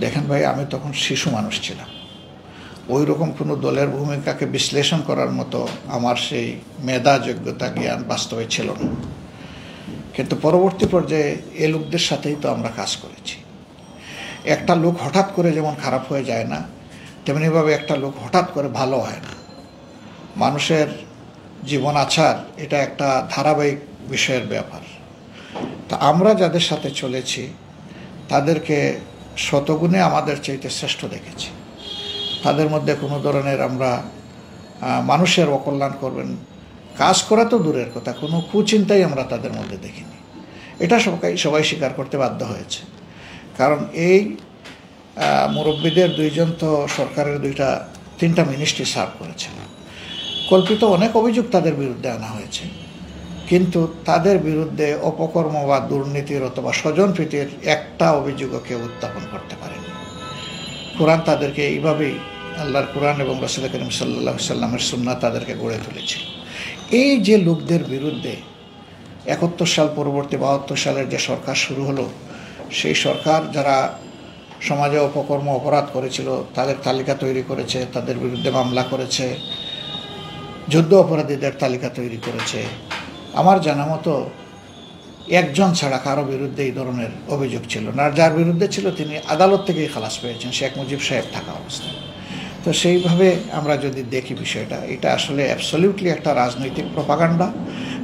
দেখেন ভাই, আমি তখন শিশু মানুষ ছিলাম, ওই রকম কোনো দলের ভূমিকাকে বিশ্লেষণ করার মতো আমার সেই মেধা, যোগ্যতা, জ্ঞান বাস্তবে ছিল না। কিন্তু পরবর্তী পর্যায়ে এ লোকদের সাথেই তো আমরা কাজ করেছি। একটা লোক হঠাৎ করে যেমন খারাপ হয়ে যায় না, তেমনিভাবে একটা লোক হঠাৎ করে ভালো হয় না। মানুষের জীবন আচার এটা একটা ধারাবাহিক বিষয়ের ব্যাপার। তা আমরা যাদের সাথে চলেছি তাদেরকে শতগুণে আমাদের চাইতে শ্রেষ্ঠ দেখেছি। তাদের মধ্যে কোনো ধরনের আমরা মানুষের অকল্যাণ করবেন কাজ করা তো দূরের কথা, কোনো কুচিন্তাই আমরা তাদের মধ্যে দেখিনি। এটা সবাই স্বীকার করতে বাধ্য হয়েছে। কারণ এই মুরব্বীদের দুইজন তো সরকারের 3টা মিনিস্ট্রি সার্ভ করেছেন। কল্পিত অনেক অভিযোগ তাদের বিরুদ্ধে আনা হয়েছে, কিন্তু তাদের বিরুদ্ধে অপকর্ম বা দুর্নীতির অথবা স্বজনপ্রীতির একটা অভিযোগও কেউ উত্থাপন করতে পারেনি। কোরআন তাদেরকে এইভাবেই, আল্লাহর কোরআন এবং রাসূল করিম সাল্লাল্লাহু আলাইহি ওয়াসাল্লামের সুন্নাহ তাদেরকে গড়ে তুলেছিল। এই যে লোকদের বিরুদ্ধে 71 সাল পরবর্তী 72 সালের যে সরকার শুরু হলো, সেই সরকার যারা সমাজে অপকর্ম অপরাধ করেছিল তাদের তালিকা তৈরি করেছে, তাদের বিরুদ্ধে মামলা করেছে, যুদ্ধ অপরাধীদের তালিকা তৈরি করেছে। আমার জানা মতো একজন ছাড়া কারো বিরুদ্ধে এই ধরনের অভিযোগ ছিল না। যার বিরুদ্ধে ছিল তিনি আদালত থেকেই খালাস পেয়েছেন, শেখ মুজিব সাহেব থাকা অবস্থায়। তো সেইভাবে আমরা যদি দেখি বিষয়টা, এটা আসলে অ্যাবসলিউটলি একটা রাজনৈতিক প্রপাগান্ডা।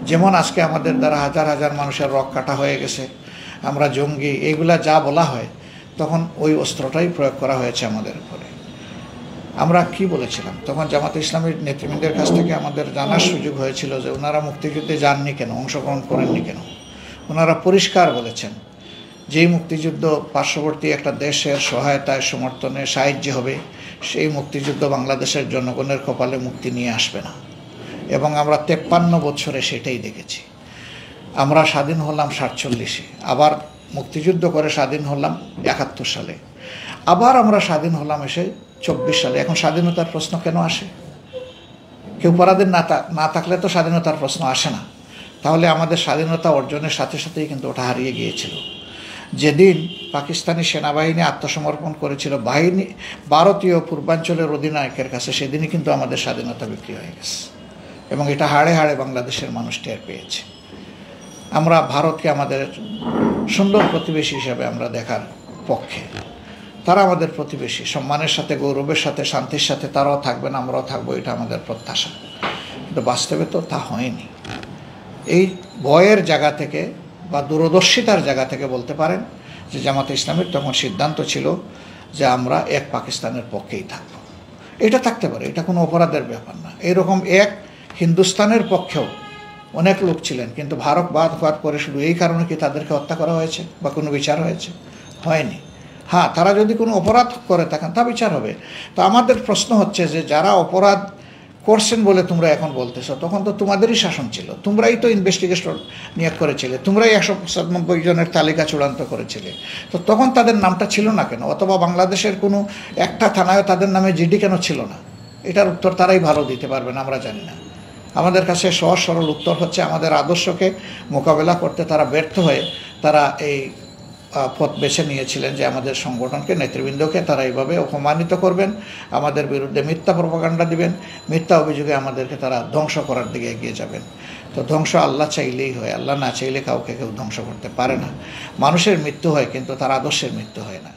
যেমন আজকে আমাদের দ্বারা হাজার হাজার মানুষের রক কাটা হয়ে গেছে, আমরা জঙ্গি, এইগুলা যা বলা হয়, তখন ওই অস্ত্রটাই প্রয়োগ করা হয়েছে আমাদের উপরে। আমরা কি বলেছিলাম তখন? জামাতে ইসলামীর নেতৃবৃন্দের কাছ থেকে আমাদের জানার সুযোগ হয়েছিল যে ওনারা মুক্তিযুদ্ধে যাননি কেন, অংশগ্রহণ করেননি কেন। ওনারা পরিষ্কার বলেছেন যেই মুক্তিযুদ্ধ পার্শ্ববর্তী একটা দেশের সহায়তায়, সমর্থনে, সাহায্যে হবে, সেই মুক্তিযুদ্ধ বাংলাদেশের জনগণের কপালে মুক্তি নিয়ে আসবে না। এবং আমরা 53 বছরে সেটাই দেখেছি। আমরা স্বাধীন হলাম 47-এ, আবার মুক্তিযুদ্ধ করে স্বাধীন হলাম 71 সালে, আবার আমরা স্বাধীন হলাম এসে 24 সালে। এখন স্বাধীনতার প্রশ্ন কেন আসে? কেউ পরাধীন না থাকলে তো স্বাধীনতার প্রশ্ন আসে না। তাহলে আমাদের স্বাধীনতা অর্জনের সাথে সাথেই কিন্তু ওটা হারিয়ে গিয়েছিল। যেদিন পাকিস্তানি সেনাবাহিনী আত্মসমর্পণ করেছিল ভারতীয় পূর্বাঞ্চলের অধিনায়কের কাছে, সেদিনই কিন্তু আমাদের স্বাধীনতা বিক্রি হয়ে গেছে এবং এটা হাড়ে হাড়ে বাংলাদেশের মানুষ টের পেয়েছে। আমরা ভারতকে আমাদের সুন্দর প্রতিবেশী হিসাবে আমরা দেখার পক্ষে। তারা আমাদের প্রতিবেশী, সম্মানের সাথে, গৌরবের সাথে, শান্তির সাথে তারাও থাকবেন, আমরাও থাকবো, এটা আমাদের প্রত্যাশা। কিন্তু বাস্তবে তো তা হয়নি। এই ভয়ের জায়গা থেকে বা দূরদর্শিতার জায়গা থেকে বলতে পারেন যে জামাতে ইসলামের তখন সিদ্ধান্ত ছিল যে আমরা এক পাকিস্তানের পক্ষেই থাকব। এটা থাকতে পারে, এটা কোনো অপরাধের ব্যাপার না। এরকম এক হিন্দুস্তানের পক্ষেও অনেক লোক ছিলেন, কিন্তু ভারত বাদ হওয়ার পরে শুধু এই কারণে কি তাদেরকে হত্যা করা হয়েছে বা কোনো বিচার হয়েছে? হয়নি। হ্যাঁ, তারা যদি কোনো অপরাধ করে থাকেন তা বিচার হবে। তো আমাদের প্রশ্ন হচ্ছে যে যারা অপরাধ করছেন বলে তোমরা এখন বলতেছো, তখন তো তোমাদেরই শাসন ছিল, তোমরাই তো ইনভেস্টিগেশন নিয়োগ করেছিলে, তোমরাই 197 জনের তালিকা চূড়ান্ত করেছিলে। তো তখন তাদের নামটা ছিল না কেন? অথবা বাংলাদেশের কোনো একটা থানায় তাদের নামে জিডি কেন ছিল না? এটার উত্তর তারাই ভালো দিতে পারবেন, আমরা জানি না। আমাদের কাছে সহজ সরল উত্তর হচ্ছে আমাদের আদর্শকে মোকাবেলা করতে তারা ব্যর্থ হয়ে তারা এই পথ বেছে নিয়েছিলেন যে আমাদের সংগঠনকে, নেতৃবৃন্দকে তারা এইভাবে অপমানিত করবেন, আমাদের বিরুদ্ধে মিথ্যা প্রপাগান্ডা দিবেন, মিথ্যা অভিযোগে আমাদেরকে তারা ধ্বংস করার দিকে এগিয়ে যাবেন। তো ধ্বংস আল্লাহ চাইলেই হয়, আল্লাহ না চাইলে কাউকে কেউ ধ্বংস করতে পারে না। মানুষের মৃত্যু হয় কিন্তু তার আদর্শের মৃত্যু হয় না।